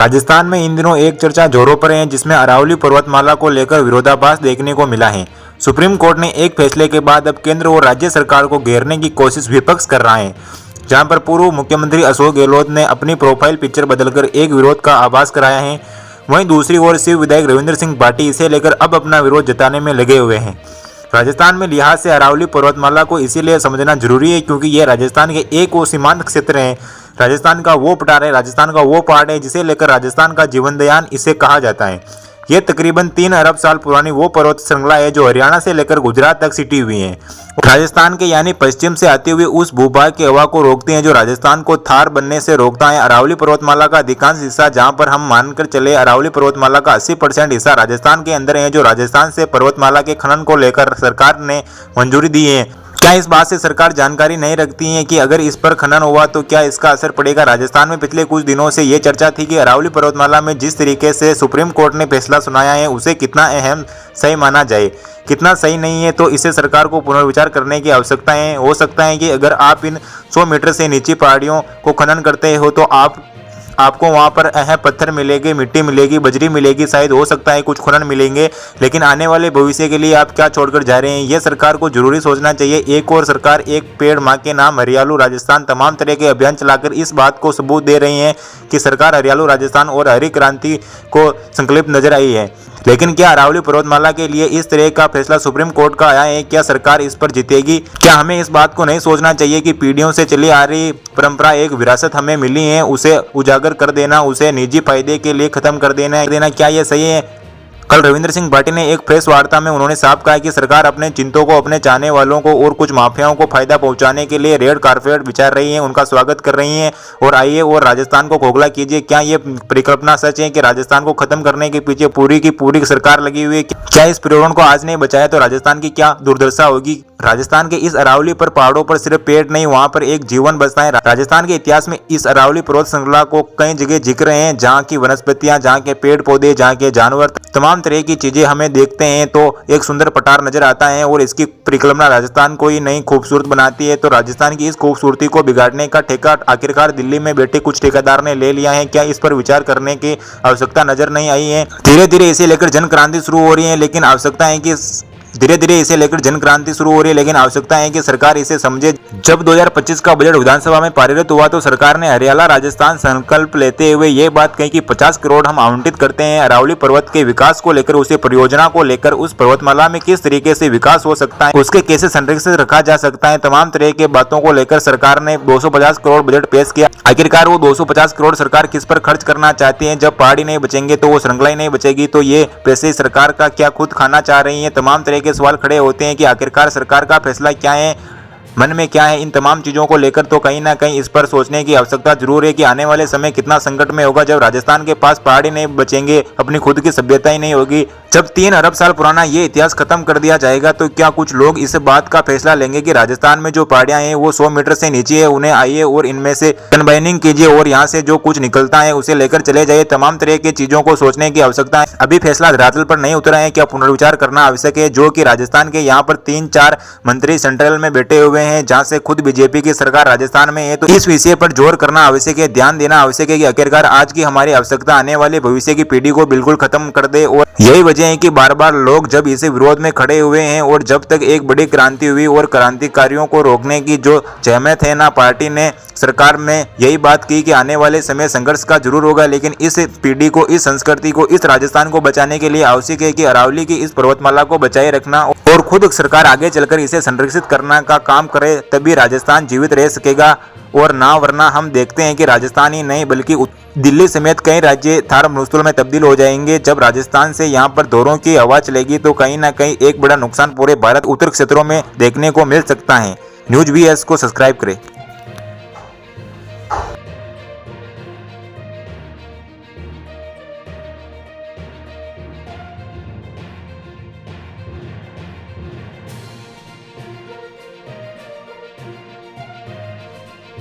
राजस्थान में इन दिनों एक चर्चा जोरों पर है जिसमें अरावली पर्वतमाला को लेकर विरोधाभास देखने को मिला है। सुप्रीम कोर्ट ने एक फैसले के बाद अब केंद्र और राज्य सरकार को घेरने की कोशिश विपक्ष कर रहा है, जहां पर पूर्व मुख्यमंत्री अशोक गहलोत ने अपनी प्रोफाइल पिक्चर बदलकर एक विरोध का आभास कराया है। वहीं दूसरी ओर शिव विधायक रविंद्र सिंह पाटी इसे लेकर अब अपना विरोध जताने में लगे हुए हैं। राजस्थान में लिहाज से अरावली पर्वतमाला को इसीलिए समझना जरूरी है क्योंकि यह राजस्थान के एक वो सीमांत क्षेत्र है, राजस्थान का वो पठार है, राजस्थान का वो पहाड़ है जिसे लेकर राजस्थान का जीवनदायन इसे कहा जाता है। ये तकरीबन 3 अरब साल पुरानी वो पर्वत श्रृंखला है जो हरियाणा से लेकर गुजरात तक सिटी हुई है। राजस्थान के यानी पश्चिम से आते हुए उस भूभाग की हवा को रोकती हैं जो राजस्थान को थार बनने से रोकता है। अरावली पर्वतमाला का अधिकांश हिस्सा, जहां पर हम मानकर चले अरावली पर्वतमाला का 80% हिस्सा राजस्थान के अंदर है, जो राजस्थान से पर्वतमाला के खनन को लेकर सरकार ने मंजूरी दी है। क्या इस बात से सरकार जानकारी नहीं रखती है कि अगर इस पर खनन हुआ तो क्या इसका असर पड़ेगा? राजस्थान में पिछले कुछ दिनों से ये चर्चा थी कि अरावली पर्वतमाला में जिस तरीके से सुप्रीम कोर्ट ने फैसला सुनाया है उसे कितना अहम सही माना जाए, कितना सही नहीं है, तो इसे सरकार को पुनर्विचार करने की आवश्यकता है। हो सकता है कि अगर आप इन 100 मीटर से नीचे पहाड़ियों को खनन करते हो तो आपको वहां पर अहम पत्थर मिलेंगे, मिट्टी मिलेगी, बजरी मिलेगी, शायद हो सकता है कुछ खनन मिलेंगे, लेकिन आने वाले भविष्य के लिए आप क्या छोड़कर जा रहे हैं, यह सरकार को जरूरी सोचना चाहिए। एक और सरकार एक पेड़ मां के नाम हरियालू राजस्थान तमाम तरह के अभियान चलाकर इस बात को सबूत दे रही है कि सरकार हरियालू राजस्थान और हरी क्रांति को संकल्पित नजर आई है। लेकिन क्या अरावली पर्वतमाला के लिए इस तरह का फैसला सुप्रीम कोर्ट का आया है? क्या सरकार इस पर जीतेगी? क्या हमें इस बात को नहीं सोचना चाहिए कि पीढ़ियों से चली आ रही परंपरा, एक विरासत हमें मिली है, उसे उजागर कर देना, उसे निजी फायदे के लिए खत्म कर देना, क्या यह सही है? कल रविंद्र सिंह पाटी ने एक प्रेस वार्ता में उन्होंने साफ कहा कि सरकार अपने चिंतों को, अपने चाहने वालों को और कुछ माफियाओं को फायदा पहुंचाने के लिए रेड कारपेट बिछा रही है, उनका स्वागत कर रही है और आइए और राजस्थान को खोखला कीजिए। क्या ये परिकल्पना सच है कि राजस्थान को खत्म करने के पीछे पूरी की पूरी सरकार लगी हुई है? क्या इस पर्यावरण को आज नहीं बचाया तो राजस्थान की क्या दुर्दशा होगी? राजस्थान के इस अरावली पर पहाड़ों पर सिर्फ पेड़ नहीं, वहां पर एक जीवन बसता है। राजस्थान के इतिहास में इस अरावली पर्वत श्रृंखला को कई जगह जिक्र हैं, जहाँ की वनस्पतियां, जहाँ के पेड़ पौधे, जहाँ के जानवर, तमाम तरह की चीजें हमें देखते हैं तो एक सुंदर पठार नजर आता है और इसकी परिकल्पना राजस्थान को ही नई खूबसूरत बनाती है। तो राजस्थान की इस खूबसूरती को बिगाड़ने का ठेका आखिरकार दिल्ली में बैठे कुछ ठेकेदार ने ले लिया है। क्या इस पर विचार करने की आवश्यकता नजर नहीं आई है? धीरे धीरे इसे लेकर जन क्रांति शुरू हो रही है, लेकिन आवश्यकता है कि सरकार इसे समझे। जब 2025 का बजट विधानसभा में पारित हुआ तो सरकार ने हरियाला राजस्थान संकल्प लेते हुए ये बात कही कि 50 करोड़ हम आवंटित करते हैं अरावली पर्वत के विकास को लेकर, उसे परियोजना को लेकर, उस पर्वतमाला में किस तरीके से विकास हो सकता है, उसके कैसे संरक्षित रखा जा सकता है, तमाम तरह के बातों को लेकर सरकार ने 250 करोड़ बजट पेश किया। आखिरकार वो 250 करोड़ सरकार किस पर खर्च करना चाहती है? जब पहाड़ी नहीं बचेंगे तो वो श्रृंखला ही नहीं बचेगी, तो ये पैसे सरकार का क्या खुद खाना चाह रही है? तमाम तरह के सवाल खड़े होते हैं कि आखिरकार सरकार का फैसला क्या है, मन में क्या है। इन तमाम चीजों को लेकर तो कहीं ना कहीं इस पर सोचने की आवश्यकता जरूर है कि आने वाले समय कितना संकट में होगा जब राजस्थान के पास पहाड़ी नहीं बचेंगे, अपनी खुद की सभ्यता ही नहीं होगी। जब 3 अरब साल पुराना ये इतिहास खत्म कर दिया जाएगा तो क्या कुछ लोग इस बात का फैसला लेंगे कि राजस्थान में जो पहाड़ियां हैं वो 100 मीटर से नीचे है, उन्हें आइए और इनमें से कन्बाइनिंग कीजिए और यहाँ से जो कुछ निकलता है उसे लेकर चले जाइए? तमाम तरह की चीजों को सोचने की आवश्यकता है। अभी फैसला धरातल पर नहीं उतरा है, क्या पुनर्विचार करना आवश्यक है? जो कि राजस्थान के यहाँ पर 3-4 मंत्री सेंट्रल में बैठे हुए हैं, जहाँ से खुद बीजेपी की सरकार राजस्थान में है, तो इस विषय पर जोर करना आवश्यक है, ध्यान देना आवश्यक है कि आखिरकार आज की हमारी आवश्यकता आने वाले भविष्य की पीढ़ी को बिल्कुल खत्म कर दे। और यही वजह है कि बार बार लोग जब इसे विरोध में खड़े हुए हैं और जब तक एक बड़ी क्रांति हुई और क्रांतिकारियों को रोकने की जो जहमत है ना, पार्टी ने सरकार में यही बात की कि आने वाले समय संघर्ष का जरूर होगा, लेकिन इस पीढ़ी को, इस संस्कृति को, इस राजस्थान को बचाने के लिए आवश्यक है कि अरावली की इस पर्वतमाला को बचाए रखना और खुद सरकार आगे चलकर इसे संरक्षित करना का काम करे, तभी राजस्थान जीवित रह सकेगा। और ना वरना हम देखते हैं कि राजस्थान ही नहीं बल्कि दिल्ली समेत कई राज्य थार मरुस्थल में तब्दील हो जाएंगे। जब राजस्थान से यहाँ पर दौरों की हवा चलेगी तो कहीं ना कहीं एक बड़ा नुकसान पूरे भारत उत्तर क्षेत्रों में देखने को मिल सकता है। न्यूज VS को सब्सक्राइब करें।